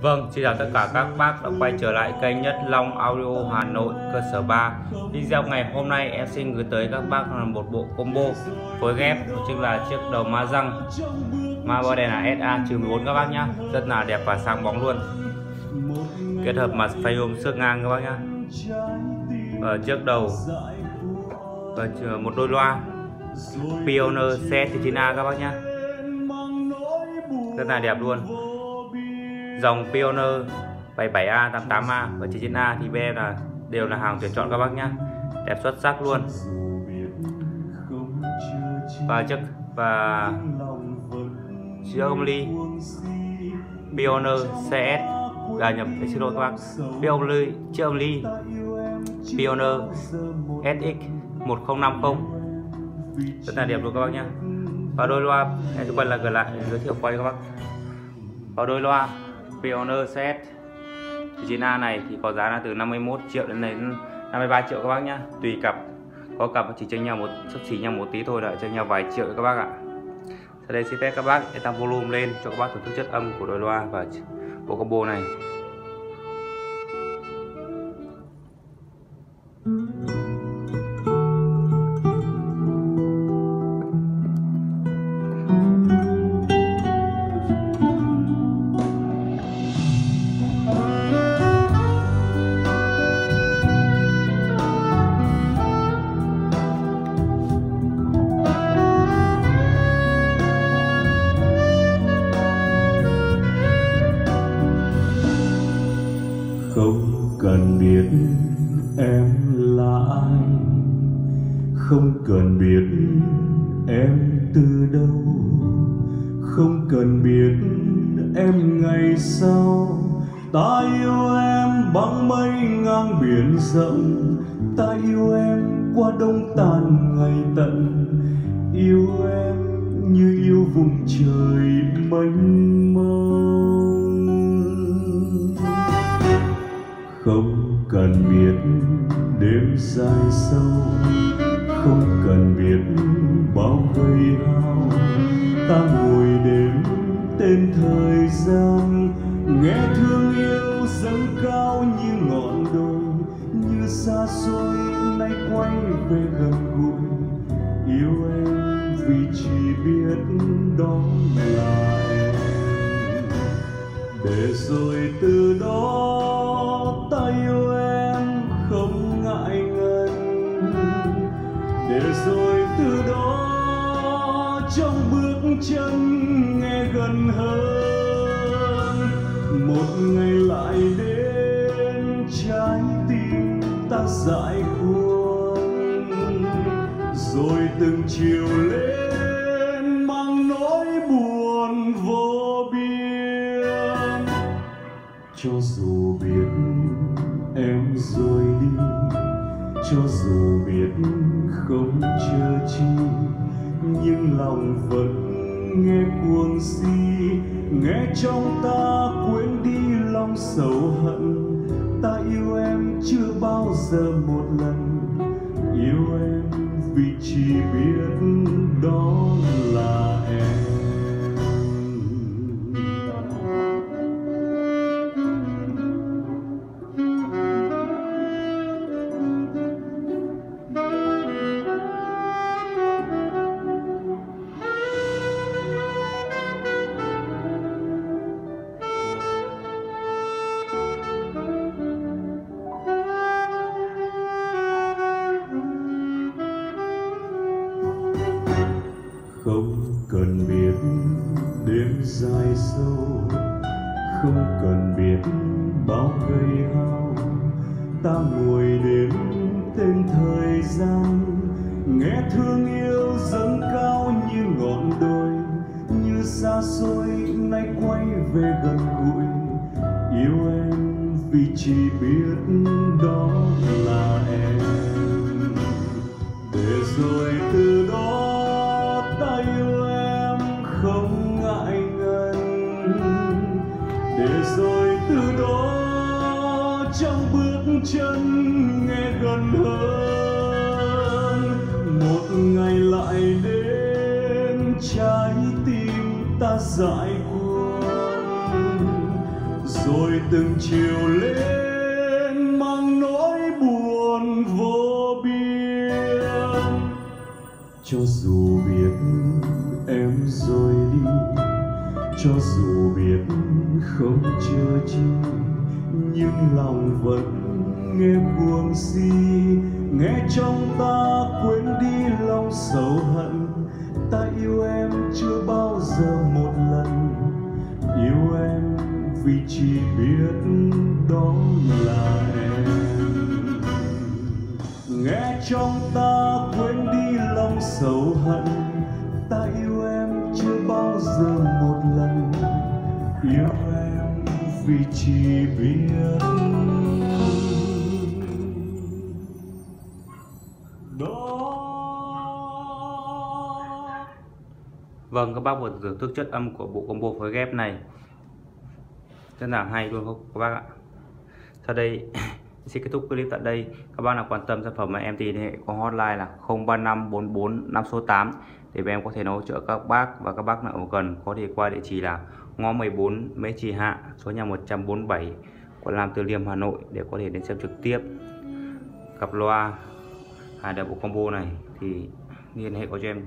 Vâng, xin chào tất cả các bác đã quay trở lại kênh Nhất Long Audio Hà Nội cơ sở 3. Video ngày hôm nay em xin gửi tới các bác là một bộ combo phối ghép, chính là chiếc đầu ma răng ma body là SA-14 các bác nhá, rất là đẹp và sáng bóng luôn. Kết hợp mặt phay ôm xước ngang các bác nhá. Ở trước đầu và một đôi loa Pioneer CX9A các bác nhá, rất là đẹp luôn. Dòng Pioneer 77A, 88A và 99A thì bên em là đều là hàng tuyển chọn các bác nhá, đẹp xuất sắc luôn. Và chiếc âm ly Pioneer CS xin lỗi các bác, chiếc âm ly Pioneer SX1050 rất là đẹp luôn các bác nhá. Và đôi loa em sẽ quay lại giới thiệu quay các bác. Và đôi loa Pioneer CS 9A này thì có giá là từ 51 triệu đến 53 triệu các bác nhá, tùy cặp. Có cặp chỉ chênh nhau xấp xỉ nhau một tí thôi, là chênh nhau vài triệu các bác ạ. Sau đây xin phép các bác để tăng volume lên cho các bác thưởng thức chất âm của đôi loa và bộ combo này. Không cần biết em là ai, không cần biết em từ đâu, không cần biết em ngày sau. Ta yêu em bằng mây ngang biển rộng, ta yêu em qua đông tàn ngày tận, yêu em như yêu vùng trời mênh mông. Không cần biết đêm dài sâu, không cần biết bao gầy hao, ta ngồi đếm tên thời gian, nghe thương yêu dâng cao như ngọn đồi, như xa xôi nay quay về gần gũi. Yêu em vì chỉ biết đó là em, để rồi từ đó ta yêu em không ngại ngần, để rồi từ đó trong bước chân nghe gần hơn. Một ngày lại đến trái tim ta dại cuồng, rồi từng chiều lên mang nỗi buồn vô biên. Cho dù biết em rồi đi, cho dù biết không chờ chi, nhưng lòng vẫn nghe cuồng si, nghe trong ta quên đi lòng sầu hận. Ta yêu em chưa bao giờ một lần, yêu em vì chỉ biết đó là em. Không cần biết đêm dài sâu, không cần biết bao gầy hao, ta ngồi đếm tên thời gian, nghe thương yêu dâng cao như ngọn đồi, như xa xôi nay quay về gần gũi. Yêu em vì chỉ biết đó là em, để rồi từ đó ta yêu em không ngại ngần, để rồi từ đó trong bước chân nghe gần hơn. Một ngày lại đến trái tim ta dại cuồng, rồi từng chiều lên mang nỗi buồn vô biên. Cho dù biết em rồi đi, cho dù biết không chờ chi, nhưng lòng vẫn nghe buồn si, nghe trong ta quên đi lòng sầu hận. Ta yêu em chưa bao giờ một lần, yêu em vì chỉ biết đó là em. Nghe trong ta quên đi lòng sầu hận, ta yêu em chưa bao giờ một lần, yêu em vì chỉ biết đó. Vâng, các bác vừa thưởng thức chất âm của bộ combo phối ghép này rất là hay luôn không các bác ạ. Sau đây xin kết thúc clip tại đây. Các bác nào quan tâm sản phẩm mà em thì liên hệ có hotline là 035 44 5 số 8 để em có thể hỗ trợ các bác, và các bác nào cần có thể qua địa chỉ là ngõ 14 Mễ Trì Hạ, số nhà 147, quận Nam Từ Liêm, Hà Nội để có thể đến xem trực tiếp cặp loa hai đài bộ combo này thì liên hệ có cho em